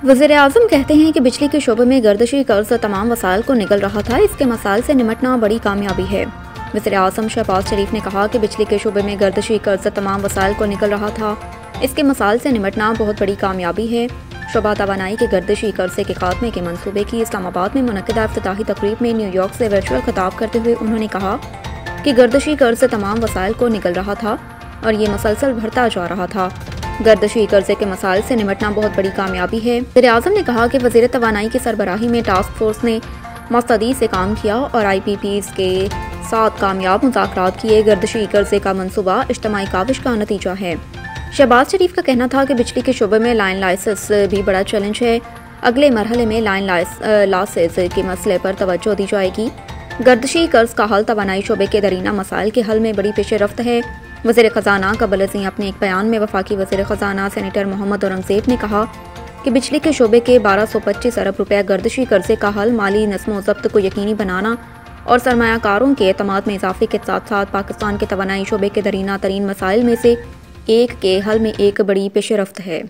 وزیر اعظم کہتے ہیں کہ بجلی کے شعبے میں گردشی قرض تمام وسائل کو نگل رہا تھا، اس کے مسائل سے نمٹنا بڑی کامیابی ہے۔ وزیر اعظم شہباز شریف نے کہا کہ بجلی کے شعبے میں گردشی قرض تمام وسائل کو نگل رہا تھا، اس کے مسائل سے نمٹنا بہت بڑی کامیابی ہے۔ شعبہ توانائی کے گردشی قرضے کے خاتمے کے منصوبے کی اسلام آباد میں منعقدہ افتتاحی تقریب میں نیو یارک سے ورچوئل خطاب کرتے ہوئے انہوں نے کہا کہ گردشی قرض تمام وسائل کو نگل رہا تھا اور یہ مسلسل بڑھتا جا رہا تھا۔ گردشی قرضے کے مسائل سے نمٹنا بہت بڑی کامیابی ہے۔ وزیر اعظم نے کہا کہ وزیر توانائی کی سربراہی میں ٹاسک فورس نے مستعدی سے کام کیا اور آئی پی پیز کے ساتھ کامیاب مذاکرات کیے۔ گردشی قرضے کا منصوبہ اجتماعی کاوش کا نتیجہ ہے۔ شہباز شریف کا کہنا تھا کہ بجلی کے شعبے میں لائن لاسز بھی بڑا چیلنج ہے، اگلے مرحلے میں لائن لاسز کے مسئلے پر توجہ دی جائے گی۔ گردشی قرض کا حل توانائی شعبے کے دیرینہ مسائل کے حل میں بڑی پیش رفت ہے۔ وزیر خزانہ قبل ازیں اپنے ایک بیان میں وفاقی وزیر خزانہ سینیٹر محمد اورنگزیب نے کہا کہ بجلی کے شعبے کے 1225 ارب روپے گردشی قرضے کا حل مالی نظم و ضبط کو یقینی بنانا اور سرمایہ کاروں کے اعتماد میں اضافے کے ساتھ ساتھ پاکستان کے توانائی شعبے کے دیرینہ ترین مسائل میں سے ایک کے حل میں ایک بڑی پیش رفت ہے۔